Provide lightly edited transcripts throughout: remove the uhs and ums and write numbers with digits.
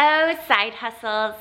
Oh, side hustles.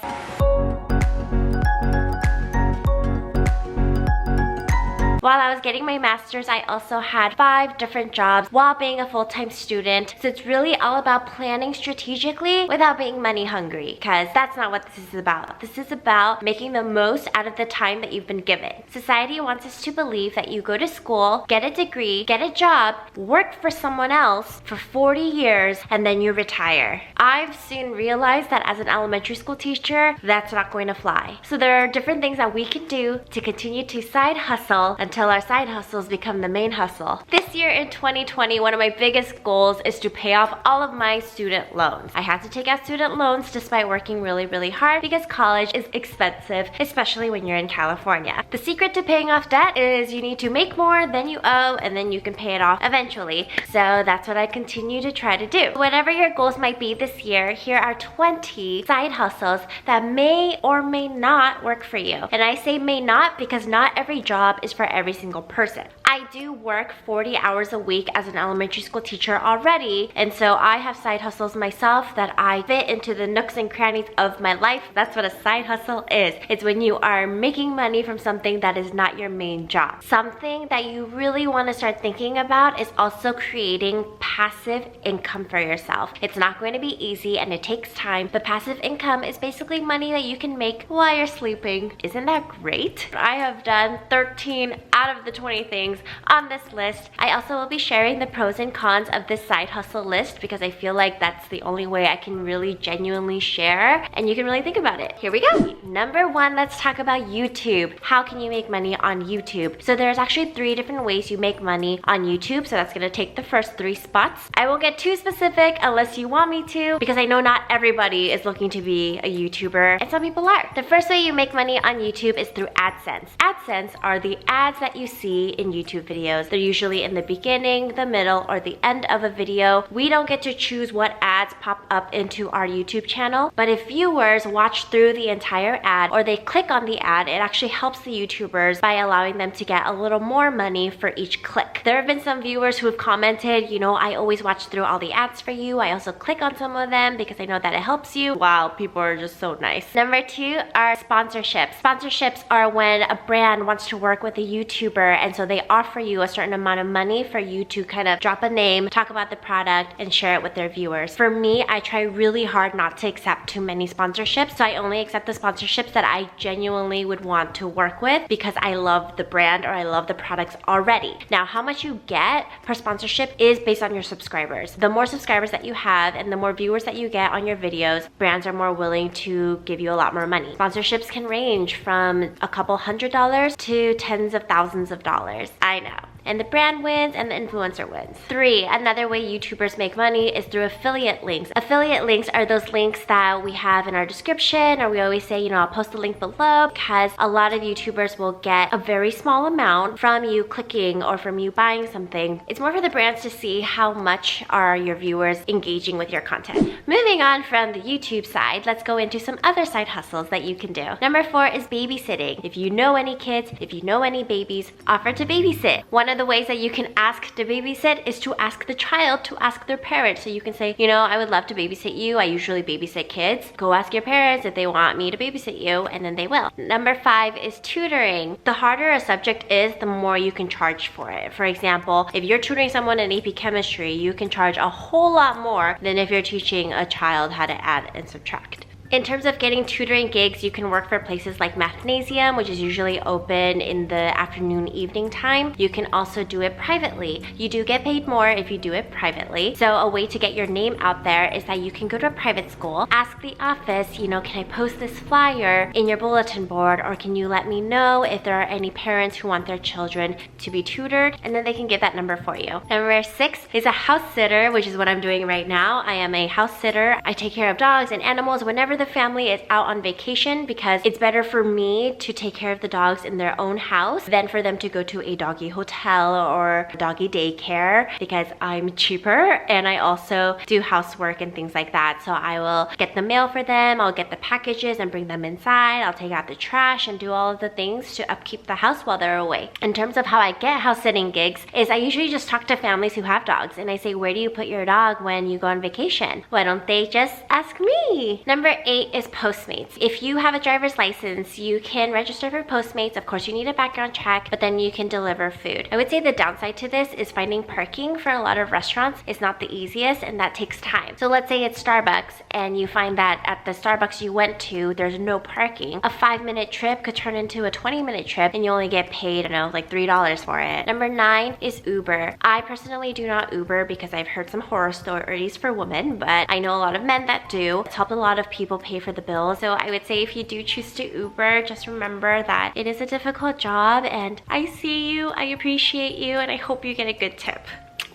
While I was getting my master's, I also had 5 different jobs while being a full-time student. So it's really all about planning strategically without being money hungry, because that's not what this is about. This is about making the most out of the time that you've been given. Society wants us to believe that you go to school, get a degree, get a job, work for someone else for 40 years, and then you retire. I've soon realized that as an elementary school teacher, that's not going to fly. So there are different things that we can do to continue to side hustle until our side hustles become the main hustle. This year in 2020, one of my biggest goals is to pay off all of my student loans. I had to take out student loans despite working really hard because college is expensive, especially when you're in California. The secret to paying off debt is you need to make more than you owe, and then you can pay it off eventually. So that's what I continue to try to do. Whatever your goals might be this year, here are 20 side hustles that may or may not work for you. And I say may not because not every job is for every single person. I do work 40 hours a week as an elementary school teacher already, and so I have side hustles myself that I fit into the nooks and crannies of my life. That's what a side hustle is. It's when you are making money from something that is not your main job. Something that you really want to start thinking about is also creating passive income for yourself. It's not going to be easy and it takes time, but passive income is basically money that you can make while you're sleeping. Isn't that great? I have done 13 out of the 20 things on this list. I also will be sharing the pros and cons of this side hustle list because I feel like that's the only way I can really genuinely share and you can really think about it. Here we go. Number 1, let's talk about YouTube. How can you make money on YouTube? So there's actually 3 different ways you make money on YouTube, so that's gonna take the first 3 spots. I won't get too specific unless you want me to, because I know not everybody is looking to be a YouTuber, and some people are. The first way you make money on YouTube is through AdSense. AdSense are the ads that you see in YouTube videos. They're usually in the beginning, the middle, or the end of a video. We don't get to choose what ads pop up into our YouTube channel, but if viewers watch through the entire ad or they click on the ad, it actually helps the YouTubers by allowing them to get a little more money for each click. There have been some viewers who have commented, you know, I always watch through all the ads for you. I also click on some of them because I know that it helps you. Wow, people are just so nice. Number 2 are sponsorships. Sponsorships are when a brand wants to work with a YouTuber, and so they offer you a certain amount of money for you to kind of drop a name, talk about the product, and share it with their viewers. For me, I try really hard not to accept too many sponsorships, so I only accept the sponsorships that I genuinely would want to work with because I love the brand or I love the products already. Now, how much you get per sponsorship is based on your subscribers. The more subscribers that you have and the more viewers that you get on your videos, brands are more willing to give you a lot more money. Sponsorships can range from a couple $100s to tens of thousands of dollars. I know. And the brand wins and the influencer wins. 3, another way YouTubers make money is through affiliate links. Affiliate links are those links that we have in our description, or we always say, you know, I'll post the link below, because a lot of YouTubers will get a very small amount from you clicking or from you buying something. It's more for the brands to see how much are your viewers engaging with your content. Moving on from the YouTube side, let's go into some other side hustles that you can do. Number 4 is babysitting. If you know any kids, if you know any babies, offer to babysit. One of the ways that you can ask to babysit is to ask the child to ask their parents. So you can say, you know, I would love to babysit you. I usually babysit kids. Go ask your parents if they want me to babysit you, and then they will. Number 5 is tutoring. The harder a subject is, the more you can charge for it. For example, if you're tutoring someone in AP chemistry, you can charge a whole lot more than if you're teaching a child how to add and subtract. In terms of getting tutoring gigs, you can work for places like Mathnasium, which is usually open in the afternoon, evening time. You can also do it privately. You do get paid more if you do it privately. So a way to get your name out there is that you can go to a private school, ask the office, you know, can I post this flyer in your bulletin board, or can you let me know if there are any parents who want their children to be tutored, and then they can get that number for you. Number 6 is a house sitter, which is what I'm doing right now. I am a house sitter. I take care of dogs and animals whenever the family is out on vacation, because it's better for me to take care of the dogs in their own house than for them to go to a doggy hotel or doggy daycare, because I'm cheaper and I also do housework and things like that. So I will get the mail for them, I'll get the packages and bring them inside, I'll take out the trash and do all of the things to upkeep the house while they're away. In terms of how I get house sitting gigs, is I usually just talk to families who have dogs and I say, where do you put your dog when you go on vacation? Why don't they just ask me? Number 8 is Postmates. If you have a driver's license, you can register for Postmates. Of course, you need a background check, but then you can deliver food. I would say the downside to this is finding parking for a lot of restaurants is not the easiest, and that takes time. So let's say it's Starbucks and you find that at the Starbucks you went to, there's no parking. A 5-minute trip could turn into a 20-minute trip and you only get paid, I don't know, like $3 for it. Number 9 is Uber. I personally do not Uber because I've heard some horror stories for women, but I know a lot of men that do. It's helped a lot of people pay for the bill. So I would say if you do choose to Uber, just remember that it is a difficult job, and I see you, I appreciate you, and I hope you get a good tip.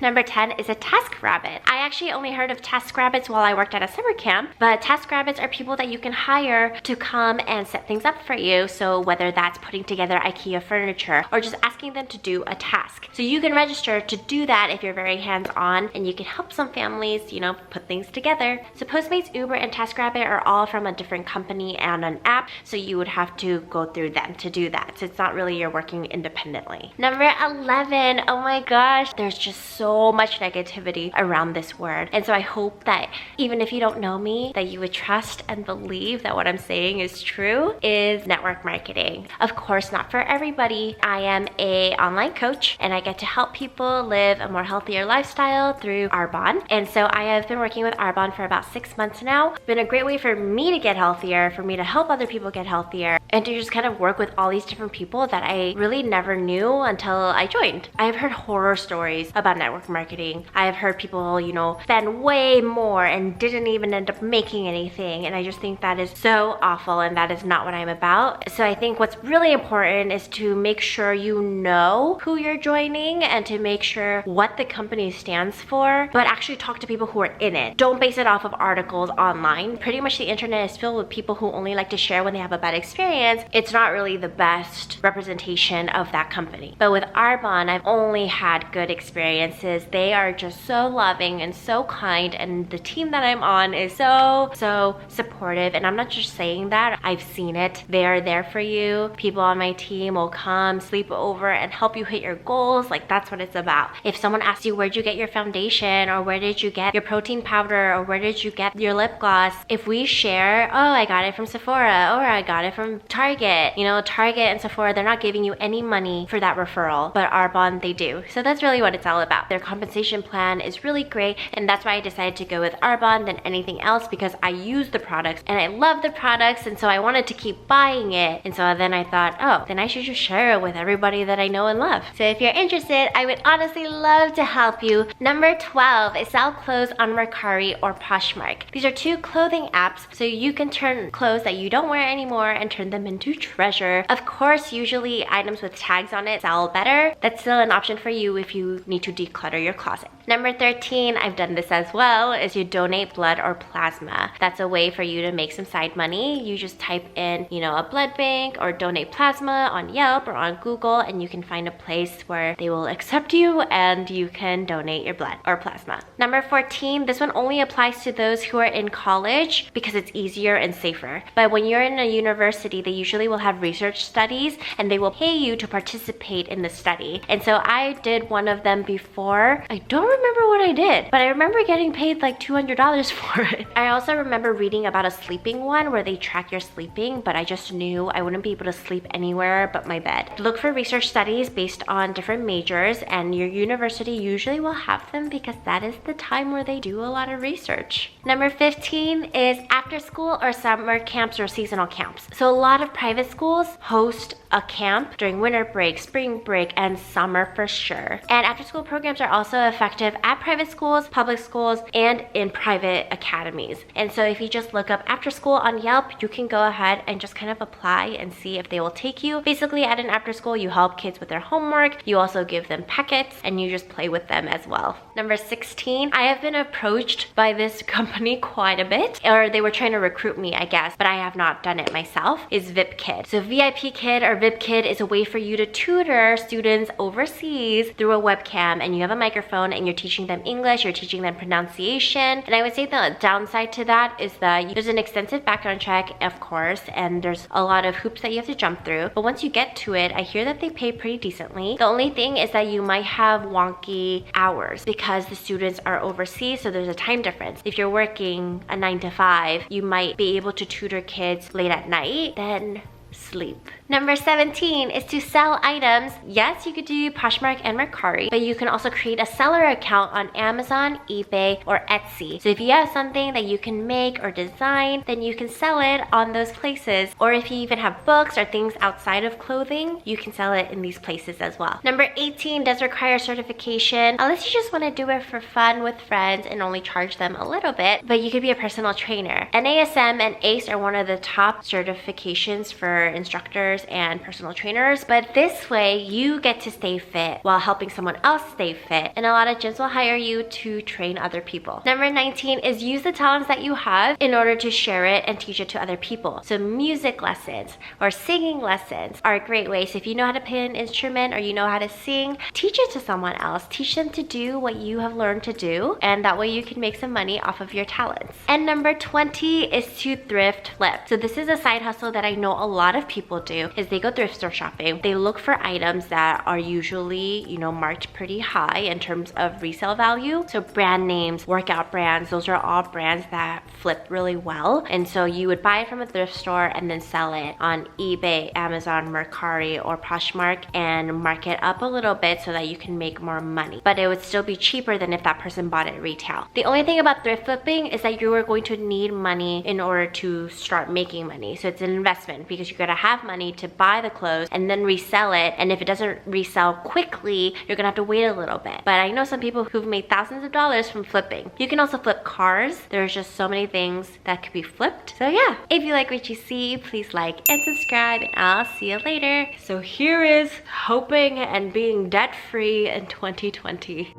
Number 10 is a TaskRabbit. I actually only heard of TaskRabbits while I worked at a summer camp, but TaskRabbits are people that you can hire to come and set things up for you. So whether that's putting together IKEA furniture or just asking them to do a task. So you can register to do that if you're very hands-on, and you can help some families, you know, put things together. So Postmates, Uber, and TaskRabbit are all from a different company and an app, so you would have to go through them to do that. So it's not really you're working independently. Number 11, oh my gosh, there's just so much negativity around this word. And so I hope that even if you don't know me, that you would trust and believe that what I'm saying is true, is network marketing. Of course, not for everybody. I am a online coach and I get to help people live a more healthier lifestyle through Arbonne. And so I have been working with Arbonne for about 6 months now. It's been a great way for me to get healthier, for me to help other people get healthier, and to just kind of work with all these different people that I really never knew until I joined. I've heard horror stories about network marketing. I've heard people, you know, spend way more and didn't even end up making anything, and I just think that is so awful, and that is not what I'm about. So I think what's really important is to make sure you know who you're joining and to make sure what the company stands for, but actually talk to people who are in it. Don't base it off of articles online. Pretty much the internet is filled with people who only like to share when they have a bad experience. It's not really the best representation of that company. But with Arbonne, I've only had good experiences. They are just so loving and so kind, and the team that I'm on is so supportive. And I'm not just saying that, I've seen it. They are there for you. People on my team will come, sleep over, and help you hit your goals. Like, that's what it's about. If someone asks you, where'd you get your foundation, or where did you get your protein powder, or where did you get your lip gloss, if we share, oh, I got it from Sephora, or I got it from Target. You know, Target and Sephora, they're not giving you any money for that referral, but Arbonne, they do. So that's really what it's all about. Their compensation plan is really great, and that's why I decided to go with Arbonne than anything else, because I use the products and I love the products, and so I wanted to keep buying it. And so then I thought, oh, then I should just share it with everybody that I know and love. So if you're interested, I would honestly love to help you. Number 12 is sell clothes on Mercari or Poshmark. These are 2 clothing apps, so you can turn clothes that you don't wear anymore and turn them into treasure. Of course, usually items with tags on it sell better. That's still an option for you if you need to declutter your closet. Number 13, I've done this as well, is you donate blood or plasma. That's a way for you to make some side money. You just type in, you know, a blood bank or donate plasma on Yelp or on Google, and you can find a place where they will accept you and you can donate your blood or plasma. Number 14, this one only applies to those who are in college because it's easier and safer. But when you're in a university, they usually will have research studies and they will pay you to participate in the study. And so I did one of them before. I don't remember what I did, but I remember getting paid like $200 for it. I also remember reading about a sleeping one where they track your sleeping, but I just knew I wouldn't be able to sleep anywhere but my bed. Look for research studies based on different majors, and your university usually will have them because that is the time where they do a lot of research. Number 15 is after school or summer camps or seasonal camps. So a lot lot of private schools host a camp during winter break, spring break, and summer for sure. And after school programs are also effective at private schools, public schools, and in private academies. And so if you just look up after school on Yelp, you can go ahead and just kind of apply and see if they will take you. Basically, at an after school, you help kids with their homework, you also give them packets, and you just play with them as well. Number 16, I have been approached by this company quite a bit, or they were trying to recruit me, I guess, but I have not done it myself, is VIP Kid. So VIP Kid or VIP Kid is a way for you to tutor students overseas through a webcam, and you have a microphone and you're teaching them English, you're teaching them pronunciation. And I would say the downside to that is that there's an extensive background check, of course, and there's a lot of hoops that you have to jump through. But once you get to it, I hear that they pay pretty decently. The only thing is that you might have wonky hours because the students are overseas, so there's a time difference. If you're working a 9 to 5, you might be able to tutor kids late at night, then sleep. Number 17 is to sell items. Yes, you could do Poshmark and Mercari, but you can also create a seller account on Amazon, eBay, or Etsy. So if you have something that you can make or design, then you can sell it on those places. Or if you even have books or things outside of clothing, you can sell it in these places as well. Number 18 does require certification, unless you just want to do it for fun with friends and only charge them a little bit, but you could be a personal trainer. NASM and ACE are one of the top certifications for instructors and personal trainers, but this way you get to stay fit while helping someone else stay fit, and a lot of gyms will hire you to train other people. Number 19 is use the talents that you have in order to share it and teach it to other people. So music lessons or singing lessons are a great way. So if you know how to play an instrument or you know how to sing, teach it to someone else. Teach them to do what you have learned to do, and that way you can make some money off of your talents. And number 20 is to thrift flip. So this is a side hustle that I know a lot of people do, is they go thrift store shopping. They look for items that are usually, marked pretty high in terms of resale value. So brand names, workout brands, those are all brands that flip really well. And so you would buy it from a thrift store and then sell it on eBay, Amazon, Mercari, or Poshmark and mark it up a little bit so that you can make more money. But it would still be cheaper than if that person bought it retail. The only thing about thrift flipping is that you are going to need money in order to start making money. So it's an investment because you're gonna have money to buy the clothes and then resell it, and if it doesn't resell quickly, you're gonna have to wait a little bit. But I know some people who've made thousands of dollars from flipping. You can also flip cars. There's just so many things that could be flipped. So yeah, if you like what you see, please like and subscribe, and I'll see you later. So here is hoping and being debt-free in 2020.